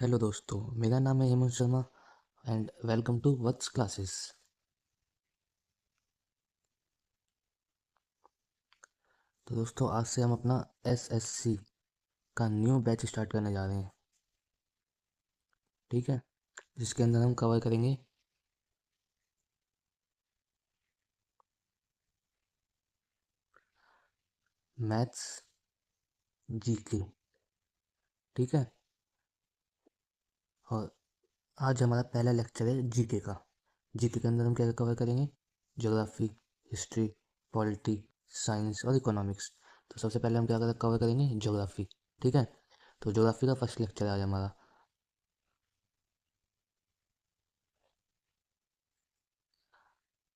Hello दोस्तों, मेरा नाम है Hemant Sharma and welcome to Vats classes. तो दोस्तों, आज से हम अपना एसएससी का न्यू बैच स्टार्ट करने जा रहे हैं। ठीक है, जिसके अंदर हम कवर करेंगे मैथ्स, जीके। ठीक है, और आज हमारा पहला लेक्चर है जीके का। जीके के अंदर हम क्या कवर करेंगे? ज्योग्राफी, हिस्ट्री, पॉलिटी, साइंस और इकोनॉमिक्स। तो सबसे पहले हम क्या कवर करेंगे? ज्योग्राफी। ठीक है, तो ज्योग्राफी का फर्स्ट लेक्चर है आज हमारा।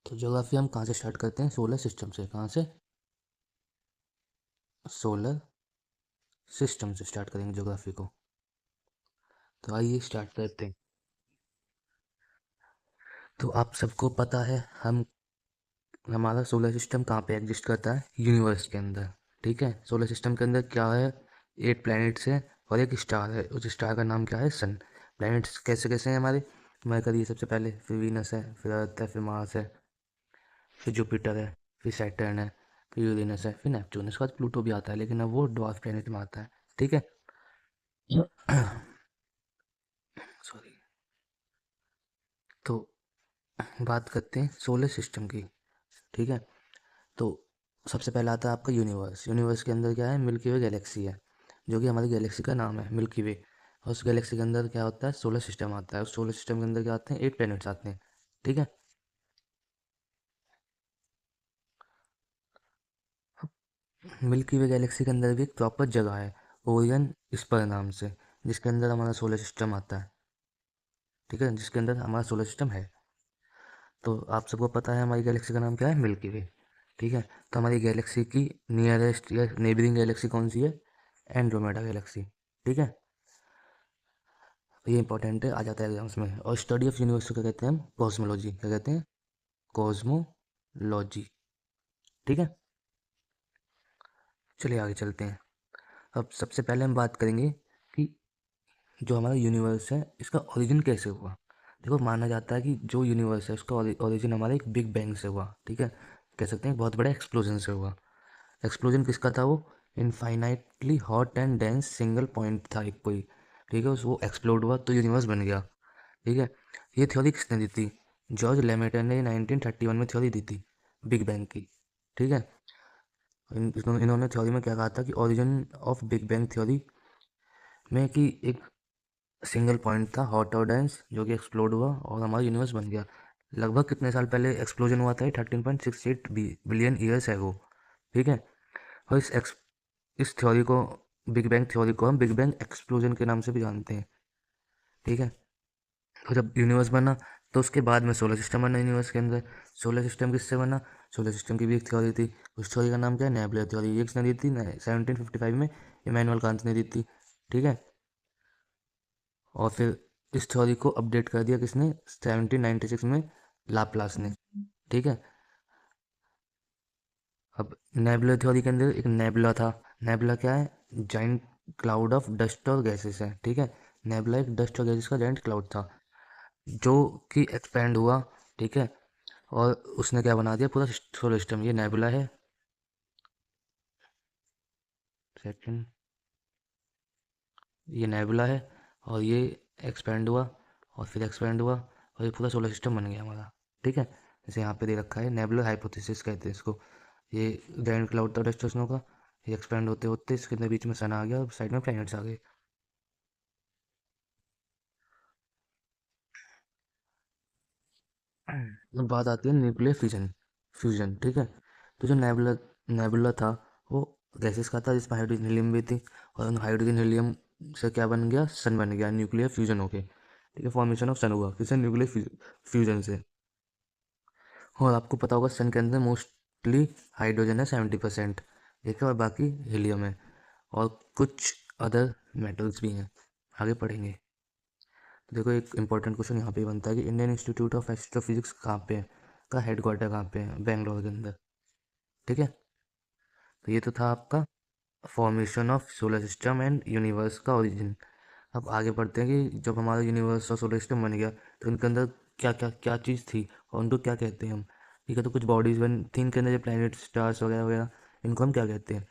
तो ज्योग्राफी हम कहाँ से स्टार्ट करते हैं? सोलर सिस्टम से। कहाँ से? सोलर सिस्टम से स्टार्ट करेंगे ज्योग्राफी को। तो आइए स्टार्ट करते हैं। तो आप सबको पता है हम हमारा सोलर सिस्टम कहाँ पे एग्जिस्ट करता है? यूनिवर्स के अंदर। ठीक है, सोलर सिस्टम के अंदर क्या है? 8 प्लैनेट्स हैं और एक स्टार है। उस स्टार का नाम क्या है? सन। प्लैनेट्स कैसे कैसे हैं हमारे? मरकरी सबसे पहले, फिर वीनस है, फिर अर्थ है, फिर मार्स है, फिर जुपिटर है, फिर सैटर्न है, फिर यूरेनस है, फिर नेपच्यून। इसके बाद प्लूटो भी आता है, लेकिन अब वो ड्वार्फ प्लैनेट में आता है। ठीक है। सॉरी। तो बात करते हैं सोलर सिस्टम की। ठीक है, तो सबसे पहला आता है आपका यूनिवर्स। यूनिवर्स के अंदर क्या है? मिल्की वे गैलेक्सी है, जो कि हमारी गैलेक्सी का नाम है, मिल्की वे। और उस गैलेक्सी के अंदर क्या होता है? सोलर सिस्टम आता है। उस सोलर सिस्टम के अंदर क्या आते हैं? 8 प्लैनेट्स आते हैं। ठीक है, मिल्की वे गैलेक्सी के अंदर भी एक प्रॉपर जगह है, ओरियन स्पर नाम से, जिसके अंदर हमारा सोलर सिस्टम आता है। ठीक है, जिसके अंदर हमारा सोलर सिस्टम है। तो आप सबको पता है हमारी गैलेक्सी का नाम क्या है? मिल्की वे। ठीक है, तो हमारी गैलेक्सी की नियरेस्ट या नेबरिंग गैलेक्सी कौन सी है? Andromeda Galaxy. ठीक है, ये इंपॉर्टेंट है, आ जाता है एग्जाम्स में। और स्टडी ऑफ यूनिवर्स को क्या कहते हैं हम? कॉस्मोलॉजी। क्या कहते हैं? कॉस्मोलॉजी। ठीक है, चलिए आगे चलते हैं। अब सबसे पहले हम बात करेंगे कि जो हमारा यूनिवर्स है इसका ओरिजिन कैसे हुआ। देखो, माना जाता है कि जो यूनिवर्स है उसका ओरिजिन हमारे एक बिग बैंग से हुआ। ठीक है, कह सकते हैं बहुत बड़े एक्सप्लोजन से हुआ। एक्सप्लोजन किसका था? वो infinitely hot and dense single point था एक कोई। ठीक है, वो एक्सप्लोड हुआ तो यूनिवर्स बन गया। ठीक है, ये थ्योरी किसने दी थी? जॉर्ज लेमेटर ने 1931 में थ्योरी दी थी बिग बैंग की। ठीक है, इन्होंने थ्योरी में क्या कहा था कि origin of big bang theory में कि एक सिंगल पॉइंट था हॉट और डेंस, जो कि एक्सप्लोड हुआ और हमारा यूनिवर्स बन गया। लगभग कितने साल पहले एक्सप्लोजन हुआ था? 13.68 बिलियन ईयर्स है वो। ठीक है, और इस थ्योरी को, बिग बैंग थ्योरी को हम बिग बैंग एक्सप्लोजन के नाम से भी जानते हैं। ठीक है, तो जब यूनिवर्स बना तो उसके बाद में सोलर सिस्टम बना यूनिवर्स के अंदर। सोलर सिस्टम किससे बना? सोलर सिस्टम की भी एक थ्योरी थी। उस थ्योरी का नाम क्या है? Nebular theory. ये किसने दी थी? 1755 में इमैनुअल कांत ने दी थी। ठीक है, और फिर इस थ्योरी को अपडेट कर दिया किसने? 1796 में लाप्लास ने। ठीक है, अब नेबुलर थ्योरी के अंदर एक नेबुला था। नेबुला क्या है? जाइंट क्लाउड ऑफ डस्ट और गैसेस है। ठीक है, नेबुला एक डस्ट और गैसेस का जाइंट क्लाउड था जो कि एक्सपैंड हुआ। ठीक है, और उसने क्या बना दिया? पूरा सोलर सिस्टम। ये नेबुला है। सेकंड, ये नेबुला है और ये एक्सपैंड हुआ और फिर एक्सपैंड हुआ और ये पूरा सोलर सिस्टम बन गया हमारा। ठीक है, जैसे यहाँ पे दे रखा है, नेबुलर हाइपोथेसिस कहते हैं इसको। ये जाइंट क्लाउड था डस्ट स्नो का, ये एक्सपैंड होते होते इसके अंदर बीच में सन आ गया और साइड में प्लैनेट्स आ गए। अब बात आती है न्यूक्लियर फ्यूजन। फ्यूजन, ठीक है, तो जो नेबुला नेबुला था वो गैसेस का था जिसमें हाइड्रोजन हीलियम भी थी। और उन हाइड्रोजन हीलियम से क्या बन गया? सन बन गया, न्यूक्लियर फ्यूजन होके। ठीक है, फॉर्मेशन ऑफ सन हुआ किससे? न्यूक्लियर फ्यूजन से। और आपको पता होगा सन के अंदर मोस्टली हाइड्रोजन है 70%। ठीक है, और बाकी हीलियम है और कुछ अदर मेटल्स भी हैं, आगे पढ़ेंगे। तो देखो, एक इंपॉर्टेंट क्वेश्चन यहाँ पे बनता है कि इंडियन इंस्टीट्यूट ऑफ एस्ट्रोफिजिक्स कहाँ पे है? का हेडक्वार्टर कहाँ पे है? बेंगलोर के अंदर। ठीक है, तो ये तो था आपका formation of solar system and universe का ओरिजिन। अब आगे बढ़ते हैं कि जब हमारा यूनिवर्स और सोलर सिस्टम बन गया तो इनके अंदर क्या क्या क्या चीज़ थी और उनको क्या कहते हैं हम। ठीक है, तो कुछ बॉडीज बन थी इनके अंदर, जो प्लैनेट स्टार्स वगैरह वगैरह, इनको हम क्या कहते हैं।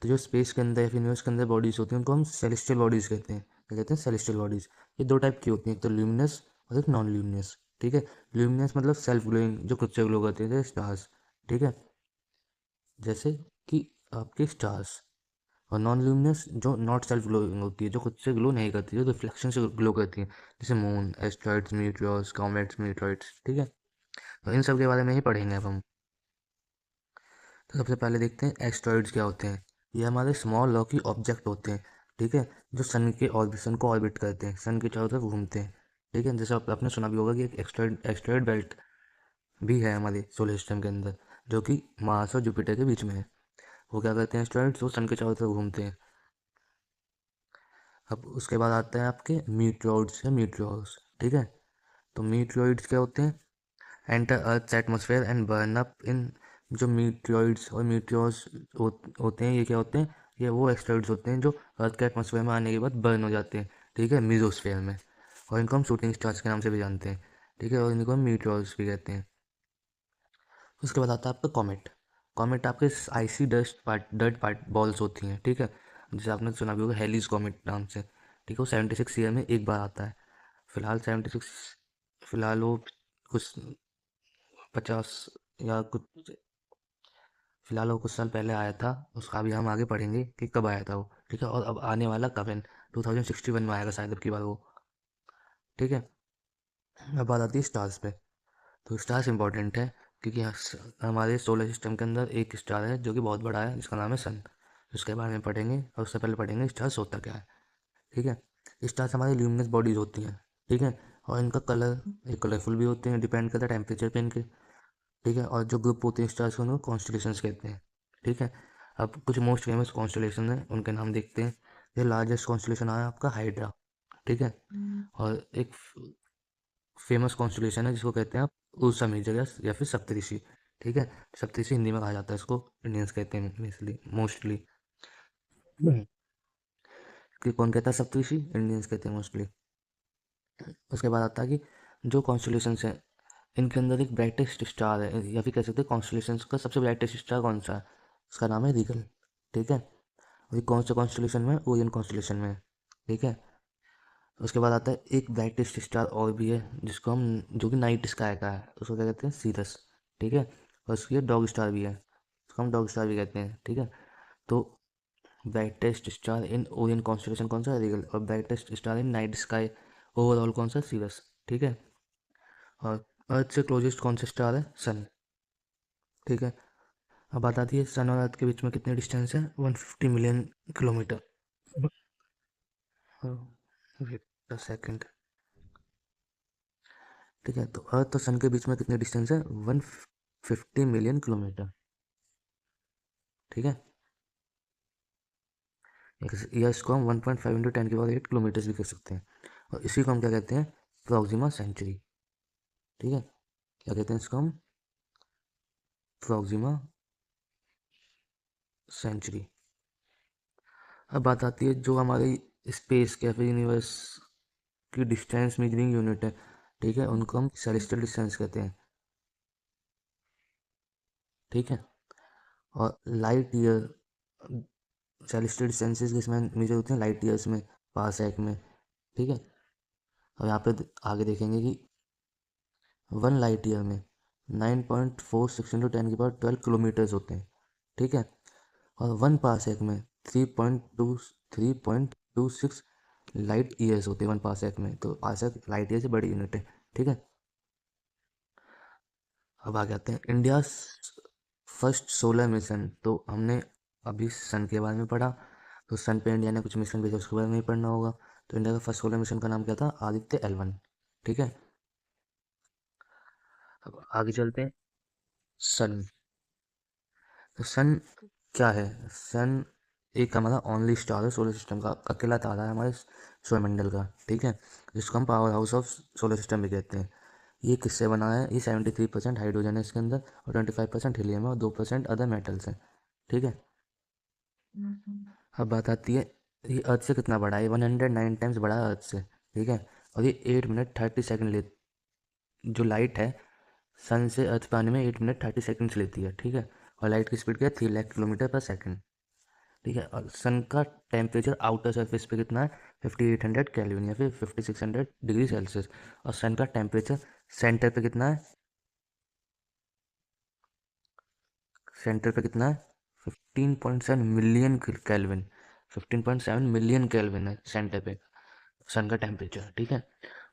तो जो स्पेस के अंदर या फिर यूनिवर्स के अंदर बॉडीज़ होती हैं उनको हम सेलेस्टियल बॉडीज़ कहते हैं। क्या कहते हैं? Celestial bodies. ये दो टाइप की होती हैं, एक तो ल्यूमिनस और एक नॉन ल्यूमिनस। ठीक है, ल्यूमिनस मतलब सेल्फ ग्लोइंग, जो खुद से ग्लो करते हैं, जैसे स्टार्स। ठीक है, जैसे कि आपके स्टार्स। और नॉन ल्यूमिनस जो नॉट सेल्फ ग्लोइंग होती है, जो खुद से ग्लो नहीं करती, जो रिफ्लेक्शन से ग्लो करती है, जैसे मून, एस्ट्रॉइड्स, मीटियोर्स, कॉमेट्स, मीटरॉइड्स। ठीक है, तो इन सब के बारे में ही पढ़ेंगे अब हम। तो सबसे पहले देखते हैं एस्ट्रॉइड्स क्या होते हैं। ये हमारे स्मॉल रॉकी ऑब्जेक्ट होते हैं। ठीक है, जो सन को ऑर्बिट करते हैं, सन की चारों तरफ घूमते हैं। ठीक है, जैसे आपने सुना भी होगा कि एक एस्ट्रॉइड बेल्ट भी है हमारे सोलर सिस्टम के अंदर, जो कि मार्स और जुपिटर के बीच में है। वो क्या करते हैं एस्ट्रॉइड्स? वो सन के चारों तरफ घूमते हैं। अब उसके बाद आता है आपके मीटरॉइड्स या मीटरॉइड्स। ठीक है, तो मीटरॉइड्स क्या होते हैं? Enter earth's atmosphere and burn up in. जो मीटरॉइड्स और मीटरॉइड्स होते हैं, ये क्या होते हैं? ये वो एस्टेरॉइड्स होते हैं जो अर्थ के एटमॉस्फेयर में आने के बाद बर्न हो जाते हैं। ठीक है, मीजोस्फेयर में। और इनको हम शूटिंग स्टार्स के नाम से भी जानते हैं। ठीक है, और इनको हम मीटरॉइड्स भी कहते हैं। उसके बाद आता है आपका कॉमेट। कॉमेट आपके आइसी डस्ट पार्ट बॉल्स होती हैं। ठीक है, जैसे आपने सुना भी होगा हेलीज कॉमेट नाम से। ठीक है, वो 76 ईयर में एक बार आता है। फिलहाल 76, फिलहाल वो कुछ 50 या कुछ, फिलहाल वो कुछ साल पहले आया था। उसका भी हम आगे पढ़ेंगे कि कब आया था वो। ठीक है, और अब आने वाला कब है? 2061 में आएगा शायद अब की बार वो। ठीक है, अब बात आती है स्टार्स पे। तो स्टार्स इंपॉर्टेंट है क्योंकि हमारे सोलर सिस्टम के अंदर एक स्टार है जो कि बहुत बड़ा है, जिसका नाम है सन। उसके बारे में पढ़ेंगे, और उससे पहले पढ़ेंगे स्टार्स होता क्या है। ठीक है, स्टार्स हमारी ल्यूमिनस बॉडीज होती हैं। ठीक है, और इनका कलर, ये कलरफुल भी होते हैं, डिपेंड करता है टेम्परेचर पे इनके। ठीक है, और जो ग्रुप होते हैं स्टार्स को उनको कॉन्स्टलेशंस कहते हैं। ठीक है, अब कुछ मोस्ट फेमस कॉन्स्टलेशन हैं, उनके नाम देखते हैं। ये लार्जेस्ट कॉन्स्टलेशन है आपका हाइड्रा। ठीक है, और एक फेमस कॉन्स्टलेशन है जिसको कहते हैं आप उर्सा मेजर या फिर सप्तऋषि। ठीक है, सप्तऋषि हिंदी में कहा जाता है इसको, इंडियंस कहते हैं मोस्टली मोस्टली। कि कौन कहता है सप्तऋषि? इंडियंस कहते हैं मोस्टली। उसके बाद आता है कि जो कॉन्स्टलेशंस हैं, इनके अंदर एक ब्राइटेस्ट स्टार है, या फिर कह सकते हैं कॉन्स्टलेशंस का सबसे ब्राइटेस्ट स्टार कौन सा है? उसका नाम है रीगल। ठीक है, और ये कौन सा कॉन्स्टलेशन में है? ओरियन कॉन्स्टलेशन में है। ठीक है, उसके बाद आता है एक ब्राइटेस्ट स्टार और भी है, जिसको हम, जो कि नाइट स्काई का है, उसको क्या कहते हैं? सीरस। ठीक है, और उसकी डॉग स्टार भी है, उसको हम डॉग स्टार भी कहते हैं। ठीक है, तो brightest star in Orion constellation कौन सा है? रीगल। और brightest star in night sky overall कौन सा? सीरस। ठीक है, और अर्थ से क्लोजेस्ट कौन सा स्टार है? सन। ठीक है, अब बात आती है सन और अर्थ के बीच में कितनी डिस्टेंस है? 150 मिलियन किलोमीटर। Wait second. ठीक है, तो अर्थ और सन के बीच में कितनी डिस्टेंस है? 150 मिलियन किलोमीटर। ठीक है, या इसको हम 1.5 इंटू 10 की पावर 8 किलोमीटर्स भी कर सकते हैं। और इसी को हम क्या कहते हैं? Proxima Centauri. ठीक है, क्या कहते हैं इसको हम? Proxima Centauri. अब बात आती है जो हमारी स्पेस के या फिर यूनिवर्स की डिस्टेंस मेजरिंग यूनिट है। ठीक है, उनको हम सेलेस्टियल डिस्टेंस कहते हैं। ठीक है, और लाइट ईयर, सेलेस्टियल डिस्टेंसेस किसमें मेजर होते हैं? लाइट ईयर्स में, पारसेक में। ठीक है, और यहाँ पे आगे देखेंगे कि 1 लाइट ईयर में 9.46 इंटू 10 की पावर 12 किलोमीटर्स होते हैं। ठीक है, और 1 पारसेक में 3.26 लाइट ईयर्स होते हैं 1 पारसेक में। तो पारसेक लाइट ईयर से बड़ी यूनिट है। ठीक है, अब आगे आते हैं इंडिया फर्स्ट सोलर मिशन। तो हमने अभी सन के बारे में पढ़ा, तो सन पे इंडिया ने कुछ मिशन भेजा, उसके बारे में ही पढ़ना होगा। तो इंडिया का फर्स्ट सोलर मिशन का नाम क्या था? आदित्य L1। ठीक है, अब आगे चलते हैं। सन। तो सन क्या है? सन एक हमारा ओनली स्टार है सोलर सिस्टम का, अकेला तारा है हमारे सौरमंडल का। ठीक है, जिसको हम power house of solar system भी कहते हैं। ये किससे बना है? ये 73% हाइड्रोजन है इसके अंदर, और 25% हीलियम है, और 2% अदर मेटल्स हैं। ठीक है, अब बात आती है ये अर्थ से कितना बड़ा है? 109 टाइम्स बड़ा है अर्थ से, ठीक है। और ये 8 मिनट 30 सेकेंड ले, जो लाइट है सन से अर्थ पे आने में 8 मिनट 30 सेकेंड्स लेती है, ठीक है। और लाइट की स्पीड क्या है? 3 लाख किलोमीटर पर सेकेंड, ठीक है। और सन का टेम्परेचर आउटर सरफेस पे कितना है? 5800 केल्विन या फिर 5600 डिग्री सेल्सियस। और सन का टेम्परेचर सेंटर पे कितना है? सेंटर पे कितना है? 15.7 मिलियन केल्विन। 15.7 मिलियन केल्विन है सेंटर पे सन का टेम्परेचर, ठीक है।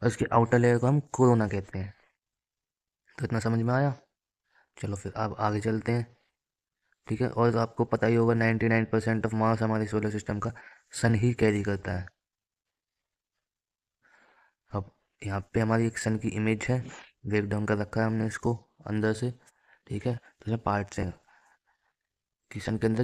और इसकी आउटर लेयर को हम कोरोना कहते हैं। तो इतना समझ में आया? चलो फिर अब आगे चलते हैं, ठीक है। और आपको पता ही होगा 99% ऑफ मास हमारे सोलर सिस्टम का सन ही कैरी करता है। अब यहाँ पे हमारी एक सन की इमेज है, ब्रेक डाउन कर रखा है हमने इसको अंदर से, ठीक है। तो इसमें पार्ट्स हैं कि सन के अंदर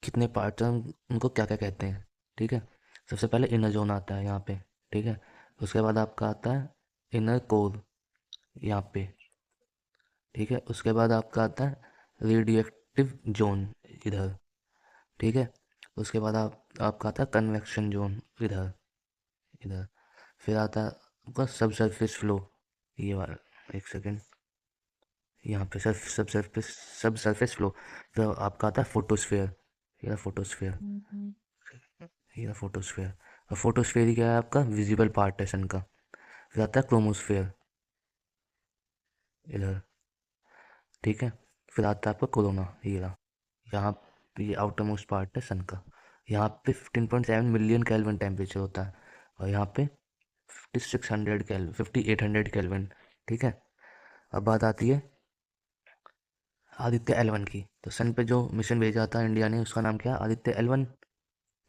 कितने पार्ट्स हैं, उनको क्या क्या कहते हैं, ठीक है। सबसे पहले इनर जोन आता है यहाँ पे, ठीक है। उसके बाद आपका आता है इनर कोर यहाँ पे, ठीक है। उसके बाद आपका आता है रेडियो एक्टिव जोन इधर, ठीक है। उसके बाद आपका आता है कन्वेक्शन जोन इधर, इधर। फिर आता है आपका सब सरफेस फ्लो, ये वाला, एक सेकेंड, यहाँ पे सब सरफेस फ्लो। फिर आपका आता है फोटोस्फेयर, ये फोटोस्फेयर, ये फोटोस्फेयर। और फोटोस्फेयर ही क्या है? आपका विजिबल पार्ट है सन का। फिर आता है क्रोमोस्फेयर इधर, ठीक है। फिर आता है आपका कोरोना, ये रहा। यहाँ ये आउटर मोस्ट पार्ट है सन का। यहाँ पे 15.7 मिलियन केल्विन टेम्परेचर होता है, और यहाँ पे 5600 केल्विन, 5800 केल्विन, ठीक है। अब बात आती है आदित्य L1 की। तो सन पे जो मिशन भेजा था इंडिया ने, उसका नाम क्या है? आदित्य L1,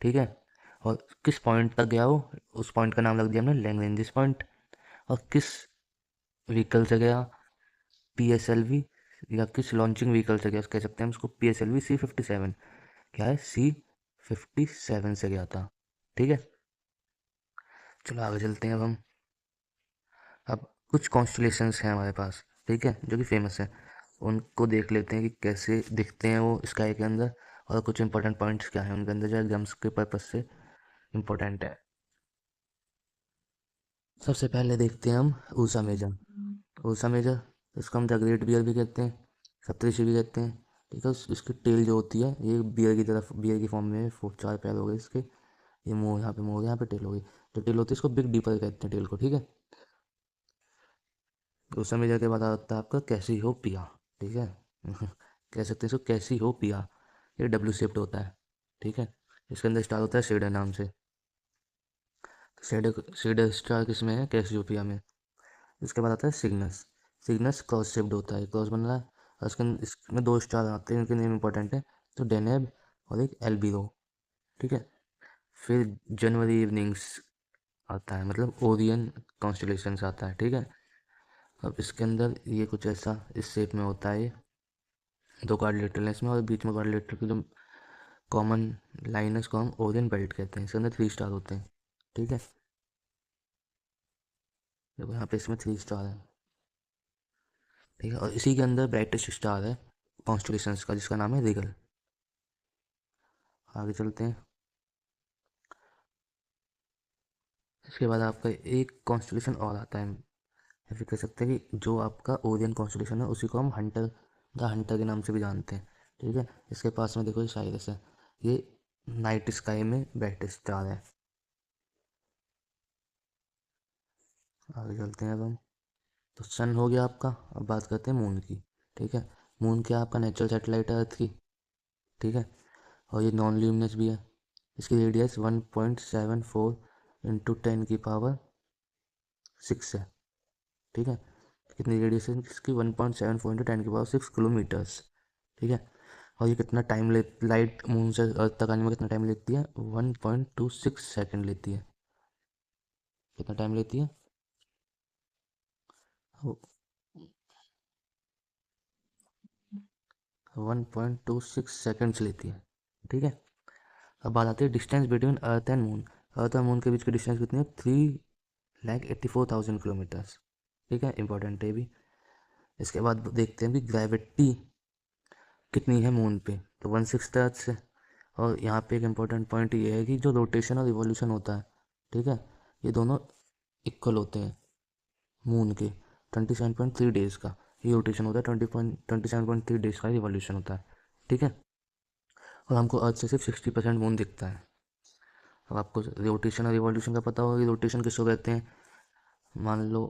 ठीक है। और किस पॉइंट तक गया वो? उस पॉइंट का नाम रख दिया हमने लैग्रेंजिस पॉइंट। और किस व्हीकल से गया? PSLV, या किस लॉन्चिंग व्हीकल से गया कह सकते हैं हम उसको? PSLV C57, क्या है? C57 से गया था, ठीक है। चलो आगे चलते हैं अब हम। अब कुछ कॉन्स्टलेशंस हैं हमारे पास, ठीक है, जो कि फेमस है। उनको देख लेते हैं कि कैसे दिखते हैं वो स्काई के अंदर, और कुछ इंपॉर्टेंट पॉइंट्स क्या हैं उनके अंदर जो एग्जाम्स के पर्पज से इम्पोर्टेंट है। सबसे पहले देखते हैं हम ऊषा मेजर। ऊषा मेजर, इसको हम द ग्रेट बियर भी कहते हैं, सप्तऋषि भी कहते हैं, ठीक है। इसकी टेल जो होती है ये बियर की तरफ, बियर की फॉर्म में 4 पैर हो गए इसके। ये मुँह, यहाँ पे मुँह हो गया, यहाँ पे टेल हो गई। जो टेल होती है इसको बिग डीपर कहते हैं टेल को, ठीक है। ऊषा मेजर के बाद आता है आपका कैसी हो पिया, ठीक है। कह सकते हैं इसको कैसी हो पिया। ये डब्ल्यू शेप्ड होता है, ठीक है। इसके अंदर स्टार होता है शेडर नाम से। शेडर शेडर स्टार किस में है? कैसियोपिया में। इसके बाद आता है सिग्नस। सिग्नस क्रॉस शेप्ड होता है, क्रॉस बन रहा है। और इसमें 2 स्टार आते हैं, इनके नेम इंपॉर्टेंट है। तो डेनेब और एक एल्बिरो, ठीक है। फिर जनवरी इवनिंग्स आता है, मतलब ओरियन कॉन्स्टलेशंस आता है, ठीक है। अब इसके अंदर ये कुछ ऐसा इस शेप में होता है, ये 2 क्वाड्रिलेटरल है इसमें, और बीच में क्वाड्रिलेटर की जो कॉमन लाइन है उसको हम ओरियन बेल्ट कहते हैं। इसके अंदर 3 स्टार होते हैं, ठीक है। देखो यहाँ पे इसमें 3 स्टार है, ठीक है। और इसी के अंदर ब्राइटेस्ट स्टार है कॉन्स्टलेशंस का, जिसका नाम है रिगल। आगे चलते हैं। इसके बाद आपका एक कॉन्स्टलेशन और आता है, या फिर कह सकते हैं कि जो आपका ओरियन कॉन्स्टलेशन है उसी को हम हंटर, द हंटर के नाम से भी जानते हैं, ठीक है। इसके पास में देखो ये साइरस है, ये नाइट स्काई में ब्राइटेस्ट स्टार है। आगे चलते हैं अब हम। तो सन हो गया आपका, अब बात करते हैं मून की, ठीक है। मून क्या आपका नेचुरल सैटेलाइट है अर्थ की, ठीक है। और ये नॉन ल्यूमिनस भी है। इसकी रेडियस 1.74 × 10⁶ है, ठीक है। कितनी रेडियस है इसकी? 1.74 × 10⁶ किलोमीटर्स, ठीक है। और ये कितना टाइम ले, लाइट मून से अर्थ तक आने में कितना टाइम लेती है? 1.26 सेकेंड लेती है। कितना टाइम लेती है? 1.26 सेकेंड्स लेती है, ठीक है। अब बात आती है distance between earth and moon. Earth और मून के बीच की डिस्टेंस कितनी है? 3,84,000 किलोमीटर्स, ठीक है। इंपॉर्टेंट है भी। इसके बाद देखते हैं भी ग्रेविटी कितनी है मून पे। तो 1/6 अर्थ से, और यहाँ पे एक इम्पोर्टेंट पॉइंट ये है कि जो रोटेशन और रिवॉल्यूशन होता है, ठीक है, ये दोनों इक्वल होते हैं मून के 27.3 डेज का ये रोटेशन होता है, 27.3 डेज का रिवॉल्यूशन होता है, ठीक है। और हमको अर्थ से सिर्फ 60% मून दिखता है। अब आपको रोटेशन और रिवॉल्यूशन का पता होगा कि रोटेशन किसको कहते हैं। मान लो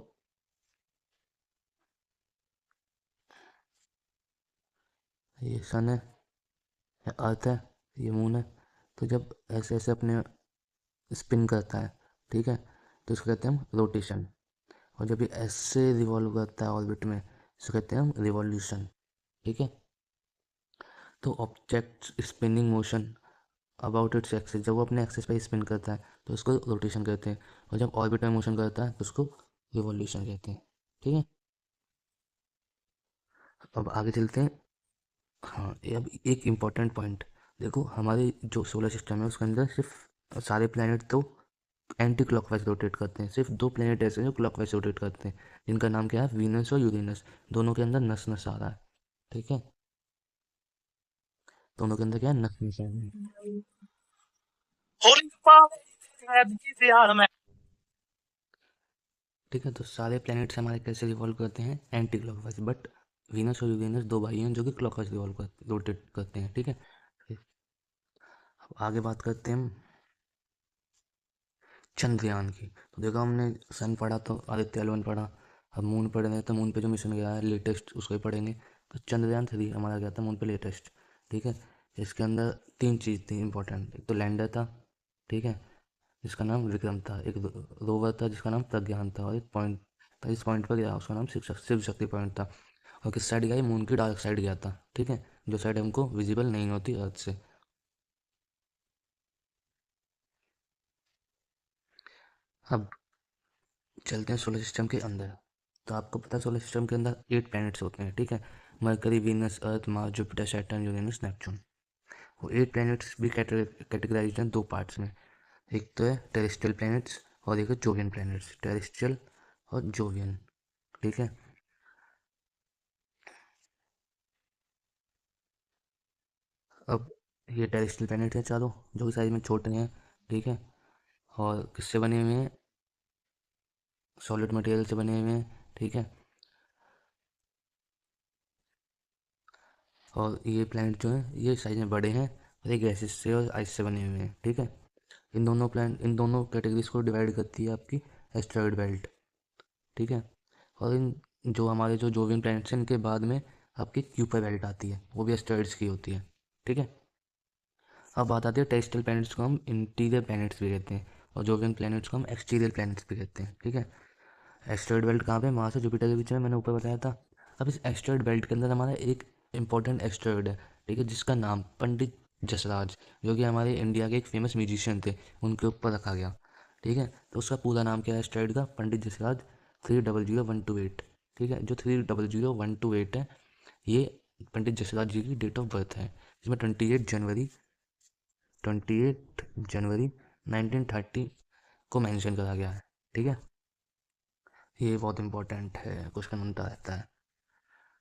ये सन है, ये अर्थ है, ये मून है, तो जब ऐसे ऐसे अपने स्पिन करता है, ठीक है, तो इसको कहते हैं हम रोटेशन। और जब ये ऐसे रिवॉल्व करता है ऑर्बिट में, इसको कहते हैं हम रिवॉल्यूशन, ठीक है। तो object spinning motion about its axis, जब वो अपने एक्सिस पे स्पिन करता है तो उसको रोटेशन कहते हैं, और जब ऑर्बिट में मोशन करता है तो उसको रिवॉल्यूशन कहते हैं, ठीक है। अब आगे चलते हैं। हाँ, ये अब एक इम्पॉर्टेंट पॉइंट देखो, हमारे जो सोलर सिस्टम है उसके अंदर सिर्फ सारे प्लैनेट तो एंटी क्लॉकवाइज रोटेट करते हैं। सिर्फ दो प्लैनेट ऐसे हैं जो क्लॉकवाइज रोटेट करते हैं, जिनका नाम क्या है, वीनस और यूरेनस। दोनों के अंदर नस नस आ रहा है, ठीक है, दोनों के अंदर क्या है, नस नस आ रहा है। ठीक है, तो सारे प्लैनेट्स हमारे कैसे रिवॉल्व करते हैं, एंटी क्लॉकवाइज, बट वीनस और यूरेनस दो भाई हैं जो कि क्लॉकवाइज रिवॉल्व करते रोटेट करते हैं, ठीक है। अब आगे बात करते हैं हम चंद्रयान की। तो देखो, हमने सन पढ़ा तो आदित्य L1 पढ़ा, अब मून पढ़ रहे हैं तो मून पे जो मिशन गया है लेटेस्ट उसको ही पढ़ेंगे। तो चंद्रयान 3 हमारा गया था मून पे लेटेस्ट, ठीक है। इसके अंदर तीन चीज़ थी इंपॉर्टेंट। एक तो लैंडर था, ठीक है, जिसका नाम विक्रम था। एक रोवर था जिसका नाम प्रज्ञान था, और एक पॉइंट था इस पॉइंट पर गया उसका नाम शिव शक्ति पॉइंट था। और किस साइड गया, मून की डार्क साइड गया था, ठीक है, जो साइड हमको विजिबल नहीं होती अर्थ से। अब चलते हैं सोलर सिस्टम के अंदर। तो आपको पता है सोलर सिस्टम के अंदर 8 प्लैनेट्स होते हैं, ठीक है, Mercury, Venus, Earth, Mars, Jupiter, Saturn, Uranus, Neptune. वो 8 प्लैनेट्स भी कैटेगराइज हैं दो पार्ट्स में। एक तो है टेरेस्ट्रियल प्लैनेट्स और एक है जोवियन प्लैनेट्स, टेरेस्ट्रियल और जोवियन, ठीक है। अब ये टेरेस्ट्रियल प्लैनेट हैं चारों, जो कि साइज में छोटे हैं, ठीक है, और किससे बने हुए हैं, सॉलिड मटेरियल से बने हुए हैं, ठीक है। और ये प्लैनेट जो हैं ये साइज में बड़े हैं, और ये गैसेस से और आइस से बने हुए हैं, ठीक है। इन दोनों कैटेगरीज को डिवाइड करती है आपकी एस्टेरॉयड बेल्ट, ठीक है। और इन जो हमारे जो जोवियन प्लैनेट्स हैं इनके बाद में आपकी क्यूपर बेल्ट आती है, वो भी एस्टेरॉइड्स की होती है, ठीक है। अब बात आती है टेरेस्ट्रियल प्लैनेट्स को हम इंटीरियर प्लैनेट्स भी कहते हैं, और जोवियन प्लैनेट्स को हम एक्सटीरियर प्लैनेट्स भी कहते हैं, ठीक है। एस्टेरॉयड बेल्ट कहाँ पे, मार्स और जुपिटर के बीच में, मैंने ऊपर बताया था। अब इस एस्टेरॉयड बेल्ट के अंदर हमारा एक इंपॉर्टेंट एस्टेरॉयड है, ठीक है, जिसका नाम पंडित जसराज, जो कि हमारे इंडिया के एक फेमस म्यूजिशियन थे, उनके ऊपर रखा गया, ठीक है। तो उसका पूरा नाम क्या है एस्टेरॉयड का, पंडित जसराज 300128, ठीक है। जो 300128 है, ये पंडित जसराज जी की डेट ऑफ बर्थ है, जिसमें 28 जनवरी 1930 को मेंशन करा गया है, ठीक है। ये बहुत इंपॉर्टेंट है, क्वेश्चन बनता रहता है।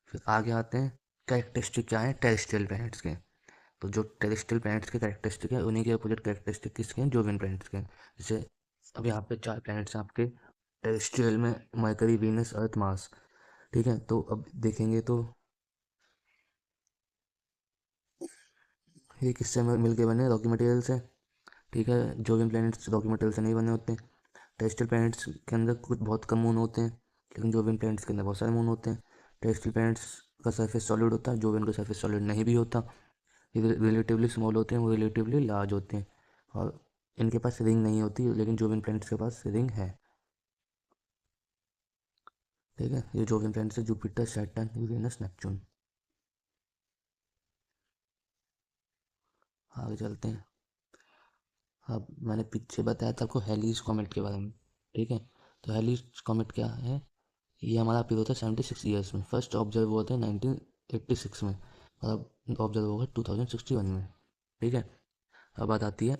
फिर आगे आते हैं कैरेक्टरिस्टिक क्या है टेरेस्ट्रियल प्लैनेट्स के। तो जो टेरेस्ट्रियल प्लैनेट्स के कैरेक्टरिस्टिक है उन्हीं के अपोजिट कैरेक्टरिस्टिक किसके हैं, जोवियन प्लैनेट्स के हैं। जैसे अब यहाँ पे 4 प्लैनेट्स हैं आपके टेरेस्ट्रियल में, मरकरी, वीनस, अर्थ, मार्स, ठीक है। तो अब देखेंगे तो ये किससे मिल के बने, रॉकी मटेरियल से, ठीक है। जोवियन प्लैनेट्स रॉकी मटेरियल से नहीं बने होते। टेरेस्ट्रियल प्लैनेट्स के अंदर कुछ बहुत कम मून होते हैं, लेकिन जोवियन प्लैनेट्स के अंदर बहुत सारे मून होते हैं। टेरेस्ट्रियल प्लैनेट्स का सरफेस सॉलिड होता है, जोवियन का सरफेस सॉलिड नहीं भी होता। ये रिलेटिवली स्मॉल होते हैं, वो रिलेटिवली लार्ज होते हैं, और इनके पास रिंग नहीं होती, लेकिन जोवियन प्लैनेट्स के पास रिंग है, ठीक है। ये जोवियन प्लैनेट्स है, जुपिटर, सैटर्न, यूरेनस, नेपच्यून। आगे चलते हैं। अब मैंने पीछे बताया था आपको हेलीज कॉमेट के बारे में, ठीक है। तो हेलीज कॉमेट क्या है, ये हमारा अपीयर होता है 76 ईयर्स में। फर्स्ट ऑब्जर्व हुआ था 1986 में, और अब ऑब्जर्व होगा 2061 में, ठीक है। अब बात आती है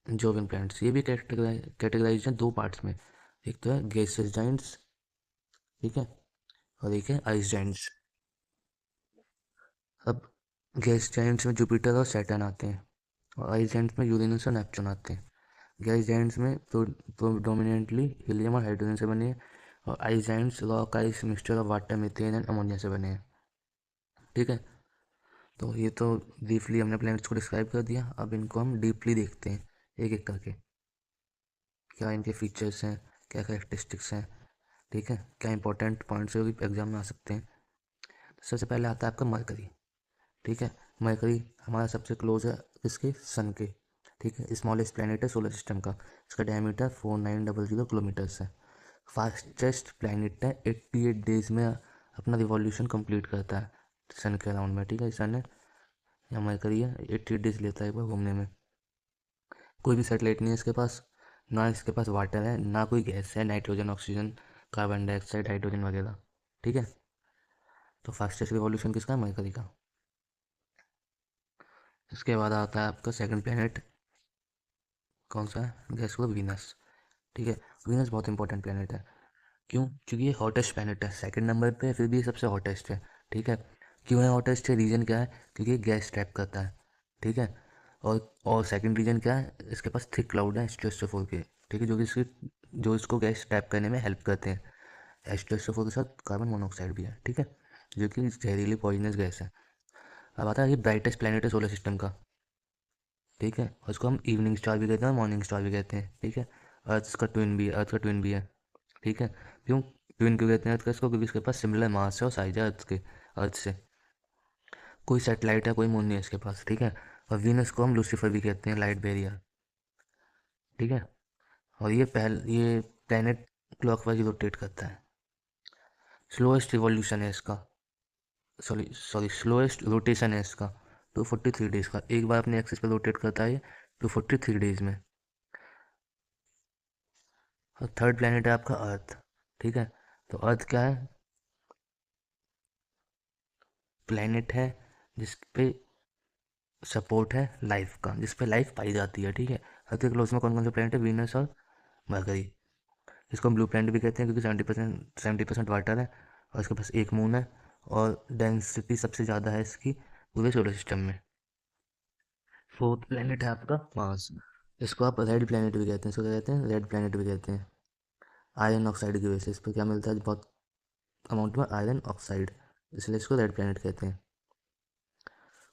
जोवियन प्लैनेट्स। ये भी कैटेगराइज हैं दो पार्ट्स में, एक तो है गैसियस जाइंट्स, ठीक है, और एक है आइस जाइंट्स। अब गैस जाइंट्स में जुपिटर और सैटर्न आते हैं, और आइस जाइंट्स में यूरेनस और नेपच्यून आते हैं। गैस जाइंट्स में प्रोडोमिनेंटली हीलियम और हाइड्रोजन से बने हैं, और ice Giants rock ice mixture of water, methane and ammonia से बने हैं। ठीक है, तो ये तो ब्रीफली हमने प्लैनेट्स को डिस्क्राइब कर दिया। अब इनको हम डीपली देखते हैं एक एक करके, क्या इनके फीचर्स हैं, क्या करेक्टरिस्टिक्स हैं। ठीक है, क्या इंपॉर्टेंट पॉइंट्स जो कि एग्जाम में आ सकते हैं। तो सबसे पहले आता है आपका मरकरी। ठीक है, मरकरी हमारा सबसे क्लोज है किसके, सन के। ठीक है, स्मॉलेस्ट प्लैनेट है सोलर सिस्टम का, इसका डायमीटर 4900 किलोमीटर्स है। फास्टेस्ट प्लैनेट है, 88 डेज में अपना रिवॉल्यूशन कंप्लीट करता है सन के अराउंड में। ठीक है, सन है या मरकरी है, 88 डेज लेता है एक बार घूमने में। कोई भी सेटेलाइट नहीं है इसके पास, ना इसके पास वाटर है, ना कोई गैस है, nitrogen, oxygen, carbon dioxide, hydrogen वगैरह। ठीक है, तो फास्टेस्ट रिवॉल्यूशन किसका है, मरकरी का। इसके बाद आता है आपका सेकंड प्लेनेट, कौन सा है, गैस को, वीनस। ठीक है, वीनस बहुत इंपॉर्टेंट प्लेनेट है। क्यों, क्योंकि ये हॉटेस्ट प्लेनेट है, सेकंड नंबर पे है, फिर भी ये सबसे हॉटेस्ट है। ठीक है, क्यों है हॉटेस्ट है, रीजन क्या है, क्योंकि ये गैस ट्रैप करता है। ठीक है, और सेकंड रीजन क्या है, इसके पास थिक क्लाउड है एच2SO4 के। ठीक है, जो इसको गैस ट्रैप करने में हेल्प करते हैं। एच2SO4 के साथ कार्बन मोनोऑक्साइड भी है। ठीक है, जो कि जहरीली पॉइजनस गैस है। अब आता है ये ब्राइटेस्ट प्लेनेट है सोलर सिस्टम का। ठीक है, और उसको हम इवनिंग स्टार भी कहते हैं और मॉर्निंग स्टार भी कहते हैं। ठीक है, अर्थ का ट्विन भी है। ठीक है, ट्विन क्यों कहते हैं अर्थ का इसको, क्योंकि इसके पास सिमिलर मास है और साइज है अर्थ से। कोई सैटेलाइट है, कोई मून नहीं है इसके पास। ठीक है, और वीनस को हम लूसीफर भी कहते हैं, लाइट बैरियर। ठीक है, और ये प्लैनेट क्लॉकवाइज रोटेट करता है। स्लोएस्ट रिवॉल्यूशन है इसका, सॉरी सॉरी स्लोएस्ट रोटेशन है इसका 243 डेज का। एक बार अपने एक्सिस पर रोटेट करता है 243 डेज में। और थर्ड प्लैनेट है आपका अर्थ। ठीक है, तो अर्थ क्या है, प्लैनेट है जिस पे सपोर्ट है लाइफ का, जिस पे लाइफ पाई जाती है। ठीक है, अर्थ के क्लोज में कौन कौन से प्लैनेट है, वीनस और मरकरी। इसको हम ब्लू प्लैनेट भी कहते हैं क्योंकि 70% वाटर है, और इसके पास एक मून है, और डेंसिटी सबसे ज़्यादा है इसकी पूरे सोलर सिस्टम में। फोर्थ प्लैनेट है आपका मार्स। इसको आप रेड प्लैनेट भी कहते हैं, इसको क्या कहते हैं, रेड प्लैनेट भी कहते हैं। आयरन ऑक्साइड की वजह से इस पर क्या मिलता है, बहुत अमाउंट में आयरन ऑक्साइड, इसलिए इसको रेड प्लैनेट कहते हैं।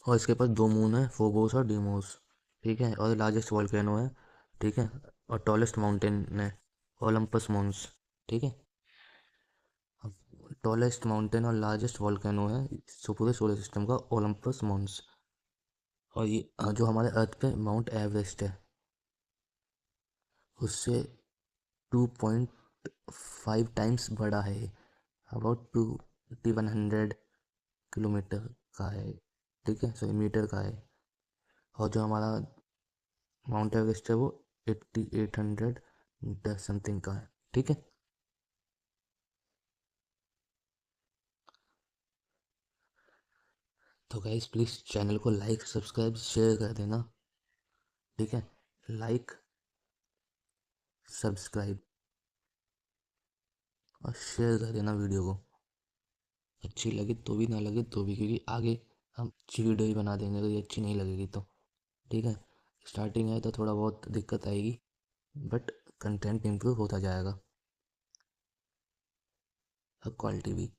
और इसके पास दो मून है, फोबोस और डीमोस। ठीक है, और लार्जेस्ट वॉल्केनो है। ठीक है, और टॉलेस्ट माउंटेन है ओलंपस मॉन्स। ठीक है, अब टॉलेस्ट माउंटेन और लार्जेस्ट वॉल्केनो है पूरे सोलर सिस्टम का, ओलंपस मॉन्स। और ये जो हमारे अर्थ पे माउंट एवरेस्ट है, उससे 2.5 टाइम्स बड़ा है, अबाउट 2100 किलोमीटर का है। ठीक है, सॉरी मीटर का है। और जो हमारा माउंट एवरेस्ट है वो 8800 मीटर समथिंग का है। ठीक है, तो गाइस प्लीज़ चैनल को लाइक सब्सक्राइब शेयर कर देना। ठीक है, लाइक सब्सक्राइब और शेयर कर देना वीडियो को, अच्छी लगे तो भी, ना लगे तो भी, क्योंकि आगे हम अच्छी वीडियो ही बना देंगे अगर ये अच्छी नहीं लगेगी तो। ठीक है, स्टार्टिंग है तो थोड़ा बहुत दिक्कत आएगी, बट कंटेंट इम्प्रूव होता जाएगा, अब क्वालिटी भी।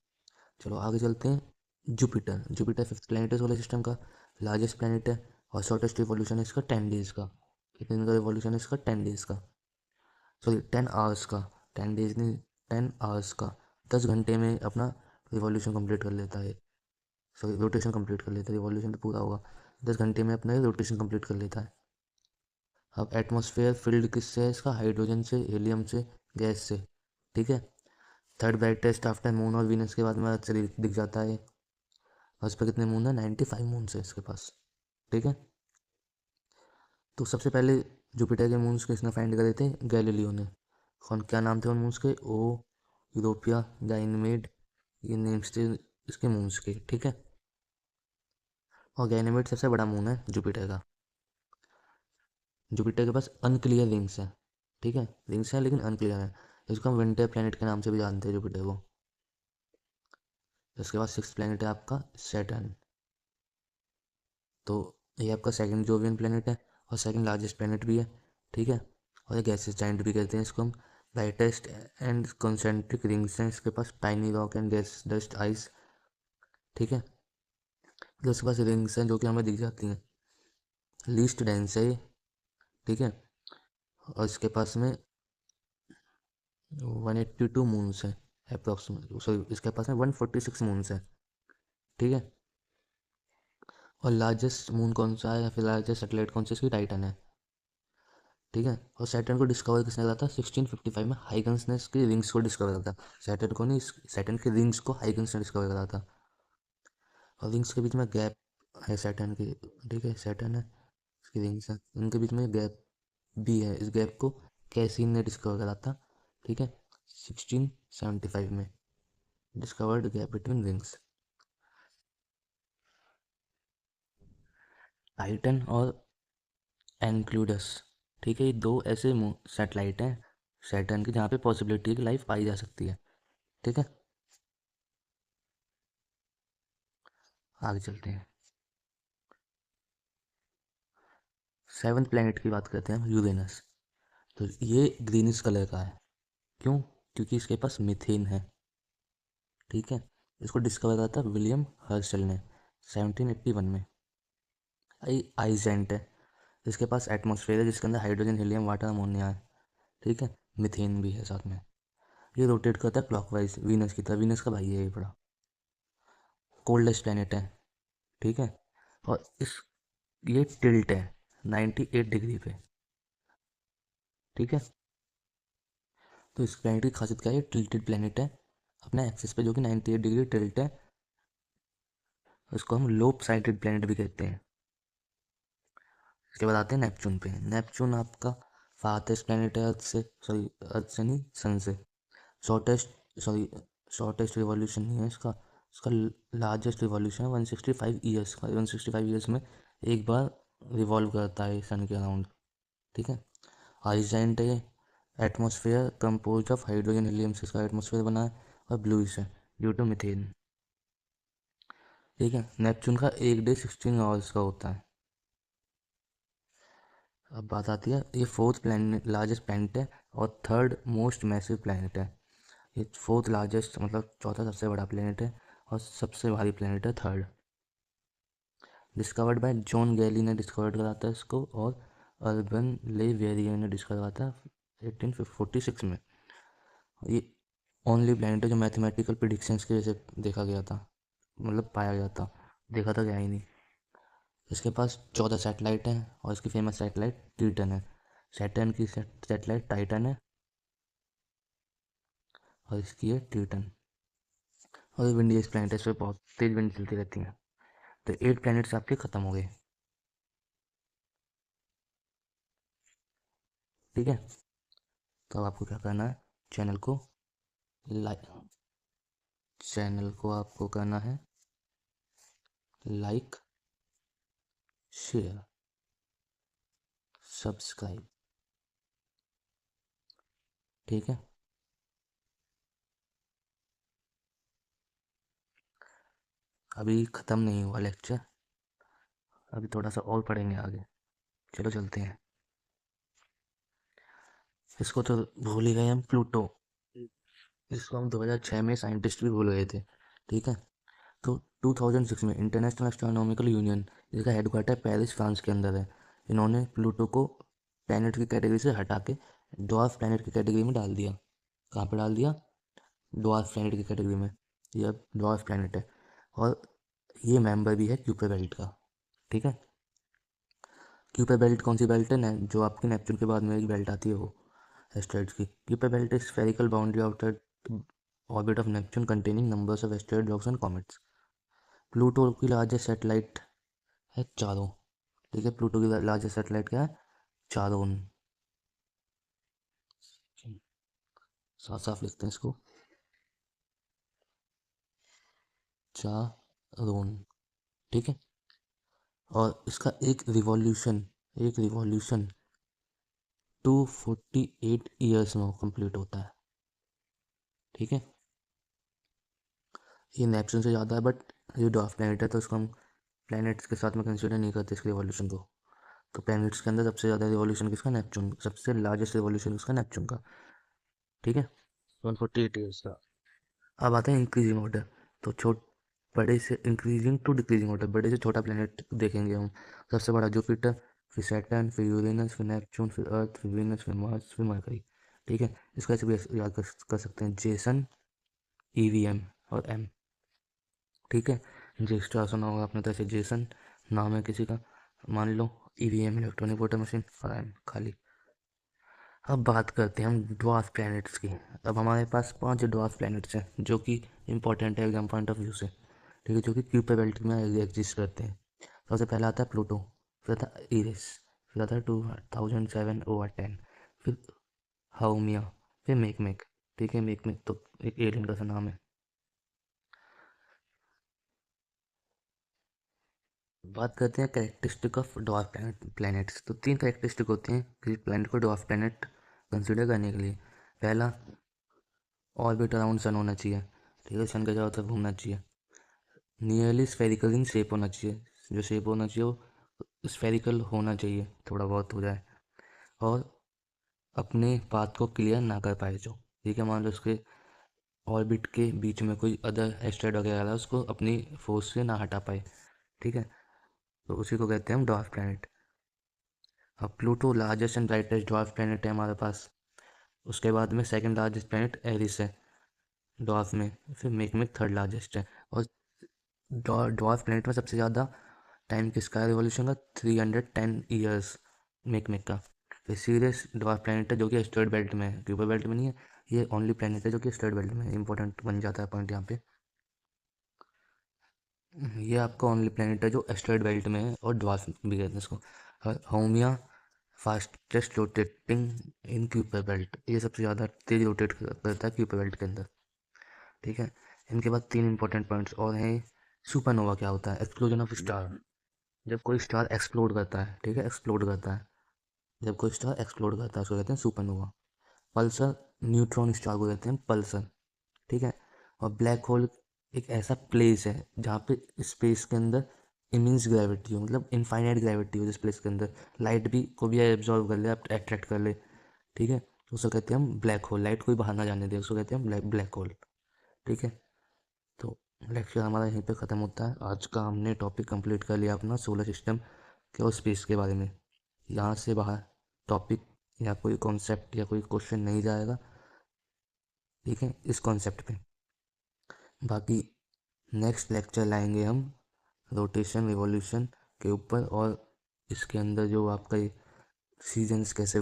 चलो आगे चलते हैं। जुपिटर, जुपिटर फिफ्थ प्लैनेट है सोलर सिस्टम का, लार्जेस्ट प्लैनेट है, और शॉर्टेस्ट रिवॉल्यूशन है इसका 10 डेज़ का। कितने दिन का रिवॉल्यूशन है इसका, 10 डेज़ का, सॉरी 10 आवर्स का, 10 डेज़ नहीं, 10 आवर्स का। 10 घंटे में अपना रिवॉल्यूशन कंप्लीट कर लेता है, सॉरी रोटेशन कंप्लीट कर लेता है, रिवॉल्यूशन तो पूरा होगा, 10 घंटे में अपना रोटेशन कंप्लीट कर लेता है। अब एटमॉस्फेयर फिल्ड किससे है इसका, हाइड्रोजन से, हीलियम से, गैस से। ठीक है, थर्ड ब्राइटेस्ट आफ्टर मून और वीनस के बाद में अर्थ से दिख जाता है। और उस पर कितने मून है, 95 मून है इसके पास। ठीक है, तो सबसे पहले जुपिटर के मून्स किसने फाइंड करे थे, गैलीलियो ने। कौन, क्या नाम थे उन मून्स के, ओ, यूरोपिया, गाइनमेड, ये नेम्स थे इसके मून्स के। ठीक है, और गैनीमेड सबसे बड़ा मून है जुपिटर का। जुपिटर के पास अनक्लियर रिंग्स हैं। ठीक है, रिंग्स हैं लेकिन अनक्लियर हैं, इसको हम विंटर प्लैनेट के नाम से भी जानते हैं जुपिटर को। इसके बाद सिक्स प्लैनेट है आपका सैटर्न। तो ये आपका सेकंड जोवियन प्लैनेट है, और सेकंड लार्जेस्ट प्लैनेट भी है, ठीक है। और ये गैसेस जाइंट भी कहते हैं इसको हम। ब्राइटेस्ट एंड कॉन्सेंट्रिक रिंग्स हैं इसके पास, tiny rock and gas dust ice, ठीक है। फिर उसके पास रिंग्स हैं जो कि हमें दिख जाती हैं, लीस्ट डेंस है ये, ठीक है। और इसके पास में 182 मून्स हैं अप्रॉक्सीमेट, सॉरी इसके पास में 146 मून्स हैं, ठीक है। और लार्जेस्ट मून कौन सा है या फिर लार्जेस्ट सैटेलाइट कौन सा, इसकी टाइटन है, ठीक है। और सैटर्न को डिस्कवर किसने करा था, 1655 में हाइगन्स ने इसकी रिंग्स को डिस्कवर करा था। सैटर्न को नहीं, सैटर्न की रिंग्स को हाइगन्स ने डिस्कवर करा था। और रिंग्स के बीच में गैप है सैटर्न की, ठीक है, सैटर्न है, इसकी रिंग्स है, इनके बीच में गैप भी है, इस गैप को कैसीन ने डिस्कवर करा था, ठीक है, 1675 में discovered gap between rings. Titan और एनक्लूडस, ठीक है, ये दो ऐसे सैटेलाइट हैं सैटर्न की जहाँ पे पॉसिबिलिटी की लाइफ पाई जा सकती है, ठीक है। आगे चलते हैं। सेवन्थ प्लेनेट की बात करते हैं, यूरेनस। तो ये ग्रीनिश कलर का है, क्यों, क्योंकि इसके पास मीथेन है, ठीक है। इसको डिस्कवर करा था विलियम हर्शल ने 1781 में। आइजेंट है, इसके पास एटमॉस्फेयर है जिसके अंदर हाइड्रोजन हीलियम वाटर अमोनिया है, ठीक है, मीथेन भी है साथ में। ये रोटेट करता है क्लॉकवाइज वीनस की तरह, वीनस का भाई है ये बड़ा। कोल्डेस्ट प्लेनेट है, ठीक है। और इस ये टिल्ट है 98 डिग्री पे, ठीक है। तो इस प्लेनेट की खासियत क्या है, टिल्टेड प्लेनेट है अपने एक्सिस पे जो कि 98 डिग्री टिल्ट है। उसको हम लोप साइडेड प्लेनेट भी कहते हैं। इसके बाद आते हैं नेपच्यून पे। नेपच्यून आपका फास्टेस्ट प्लेनेट है अर्थ से, सॉरी अर्थ से नहीं, सन से। शॉर्टेस्ट, सॉरी शॉर्टेस्ट रिवॉल्यूशन नहीं है इसका, इसका लार्जेस्ट रिवॉल्यूशन है 165 ईयर्स का, 165 ईयर्स में एक बार रिवॉल्व करता है सन के अराउंड, ठीक है। आइजेंट है, atmosphere compose of hydrogen helium से इसका एटमॉस्फेयर बना है, और ब्लूइश है ड्यू टू मीथेन, ठीक है। नेपच्यून का एक डे 16 आवर्स का होता है। अब बात आती है, ये फोर्थ प्लैनेट लार्जेस्ट प्लैनेट है और थर्ड मोस्ट मैसिव प्लैनेट है। ये फोर्थ लार्जेस्ट मतलब चौथा सबसे बड़ा प्लैनेट है और सबसे भारी प्लैनेट है थर्ड। डिस्कवर्ड बाय जॉन गैली ने डिस्कवर्ड करा था इसको, और अर्बन ले वेरियर ने डिस्कवर करा था 1846 में। ये ओनली प्लैनेट है जो मैथमेटिकल प्रिडिक्शंस की वजह से देखा गया था, मतलब पाया गया था, देखा था क्या ही नहीं। इसके पास 14 सैटेलाइट हैं और इसकी फेमस सैटेलाइट टाइटन है। सैटर्न की सैटेलाइट टाइटन है और इसकी है टाइटन। और ये विंडीज प्लैनेट है, इस पर बहुत तेज विंड चलती रहती हैं। तो 8 प्लैनेट्स आपके ख़त्म हो गए, ठीक है। तो अब आपको क्या करना है, चैनल को लाइक, चैनल को आपको करना है लाइक, शेयर, सब्सक्राइब, ठीक है। अभी ख़त्म नहीं हुआ लेक्चर, अभी थोड़ा सा और पढ़ेंगे आगे, चलो चलते हैं। इसको तो भूल ही गए हम, प्लूटो। इसको हम 2006 में साइंटिस्ट भी भूल गए थे, ठीक है। तो 2006 में इंटरनेशनल एस्ट्रोनॉमिकल यूनियन, जिसका हेडक्वार्टर पेरिस फ्रांस के अंदर है, इन्होंने प्लूटो को प्लैनेट की कैटेगरी से हटा के ड्वार्फ प्लैनेट की कैटेगरी में डाल दिया। कहाँ पे डाल दिया, ड्वार्फ प्लैनेट की कैटेगरी में। ये अब ड्वार्फ प्लैनेट है और ये मेंबर भी है क्यूपर बेल्ट का, ठीक है। क्यूपर बेल्ट कौन सी बेल्ट है ना, जो आपकी नेपच्यून के बाद में एक बेल्ट आती है वो एस्टेरॉइड्स की। Kuiper belt is spherical boundary outer orbit of Neptune containing numbers of asteroid rocks and comets. Pluto की लार्जेस्ट सैटेलाइट है चारों, ठीक है। प्लूटो की लार्जेस्ट सैटेलाइट क्या है, चारोन, साफ साफ लिखते हैं इसको, चारोन, ठीक है। और इसका एक रिवॉल्यूशन 248 ईयर्स में कंप्लीट होता है, ठीक है। ये नेपच्यून से ज़्यादा है बट ये ड्वार्फ प्लैनेट है तो इसको हम प्लैनेट्स के साथ में कंसिडर नहीं करते इसके रिवॉल्यूशन को। तो प्लैनेट्स के अंदर सबसे ज़्यादा रिवॉल्यूशन किसका, नेपच्यून, सबसे लार्जेस्ट रिवॉल्यूशन किसका, नेपच्यून का। ठीक है, 148 ईयर्स का। अब आता है इंक्रीजिंग ऑर्डर। तो बड़े से इंक्रीजिंग टू डिक्रीजिंग ऑर्डर, बड़े से छोटा प्लेनेट देखेंगे हम। सबसे बड़ा जुपिटर, फिर सैटर्न, फिर यूरेनस, फिर नेपच्यून, फिर अर्थ, फिर वीनस, फिर मार्स, फिर मरकरी। ठीक है, इसका ऐसे भी याद कर सकते हैं, जेसन, ईवीएम और एम। ठीक है, जे स्टार सुना होगा आपने, तो ऐसे जेसन नाम है किसी का, मान लो। ईवीएम इलेक्ट्रॉनिक वोटर मशीन, और एम खाली। अब बात करते हैं हम ड्वार्फ प्लैनेट्स की। अब हमारे पास 5 ड्वार्फ प्लैनेट्स हैं जो कि इंपॉर्टेंट है एग्जाम पॉइंट ऑफ व्यू से। ठीक है, जो कि क्यूपर बेल्ट में एग्जिस्ट करते हैं। सबसे पहला आता है प्लूटो, फिर आता है इरिस, फिर आता है 2007/10, फिर हाउमिया, फिर मेकमेक। ठीक है, मेकमेक तो एक एलियन का सा नाम है। बात करते हैं कैरेक्टरिस्टिक ऑफ ड्वार्फ प्लैनेट्स। तो 3 कैरेक्टरिस्टिक होते हैं किसी प्लैनेट को ड्वार्फ प्लैनेट कंसिडर करने के लिए। पहला, ऑर्बिट अराउंड सन होना चाहिए। ठीक है, सन के चारों तरफ घूमना चाहिए। नियरली स्फेरिकल इन शेप होना चाहिए, जो शेप होना चाहिए वो स्फेरिकल होना चाहिए, थोड़ा बहुत हो जाए। और अपने पाथ को क्लियर ना कर पाए जो। ठीक है, मान लो उसके ऑर्बिट के बीच में कोई अदर एस्टेरॉयड वगैरह है, उसको अपनी फोर्स से ना हटा पाए। ठीक है, तो उसी को कहते हैं हम ड्वार्फ प्लैनेट। अब Pluto largest and brightest dwarf planet है हमारे पास। उसके बाद में सेकंड लार्जेस्ट प्लैनेट एरिस है ड्वार्फ में, फिर मेकमेक थर्ड लार्जेस्ट है। और ड्वार्फ प्लैनेट में सबसे ज़्यादा टाइम किसका है रिवॉल्यूशन का, 310 ईयर्स मेकमेक का। फिर सीरियस ड्वार्फ प्लैनेट है जो कि एस्टेरॉयड बेल्ट में है, क्यूपर बेल्ट में नहीं है। ये ओनली प्लैनेट है जो कि एस्टेरॉयड बेल्ट में है, इंपॉर्टेंट बन जाता है पॉइंट यहाँ पे। ये आपका ओनली प्लैनेट है जो एस्टेरॉयड बेल्ट में है, और ड्वार्फ भी कहते हैं इसको। Haumea fastest rotating in Kuiper belt, ये सबसे ज़्यादा तेज रोटेट करता है क्यूपर बेल्ट के अंदर। ठीक है, इनके बाद 3 इंपॉर्टेंट पॉइंट्स और हैं। सुपरनोवा क्या होता है, एक्सप्लोजन ऑफ स्टार। जब कोई स्टार एक्सप्लोड करता है, ठीक है, एक्सप्लोड करता है, जब कोई स्टार एक्सप्लोड करता है उसको कहते हैं सुपरनोवा। पल्सर, न्यूट्रॉन स्टार को कहते हैं पल्सर। ठीक है, और ब्लैक होल एक ऐसा प्लेस है जहाँ पे स्पेस के अंदर इमेंस ग्रेविटी हो, मतलब इनफाइनाइट ग्रेविटी हो जिस प्लेस के अंदर लाइट भी को भी एब्जॉर्व कर ले, अट्रैक्ट कर ले। ठीक है, तो उसको कहते हैं हम ब्लैक होल, लाइट कोई बाहर ना जाने दे, उसको कहते हैं हम ब्लैक होल। ठीक है, तो लेक्चर हमारा यहीं पे ख़त्म होता है। आज का हमने टॉपिक कंप्लीट कर लिया अपना सोलर सिस्टम के और स्पेस के बारे में। यहाँ से बाहर टॉपिक या कोई कॉन्सेप्ट या कोई क्वेश्चन नहीं जाएगा। ठीक है, इस कॉन्सेप्ट पे। बाकी नेक्स्ट लेक्चर लाएंगे हम रोटेशन रिवॉल्यूशन के ऊपर, और इसके अंदर जो आपका सीजन्स कैसे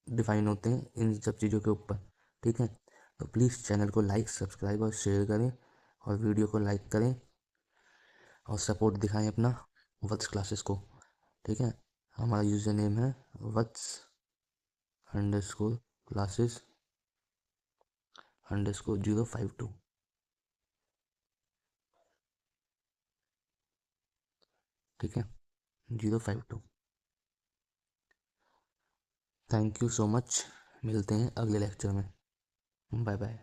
डिफाइन होते हैं, इन सब चीज़ों के ऊपर। ठीक है, तो प्लीज़ चैनल को लाइक, सब्सक्राइब और शेयर करें, और वीडियो को लाइक करें, और सपोर्ट दिखाएं अपना वत्स क्लासेस को। ठीक है, हमारा यूज़र नेम है वत्स_क्लासेस_052। ठीक है, 052। थैंक यू सो मच, मिलते हैं अगले लेक्चर में। Bye bye.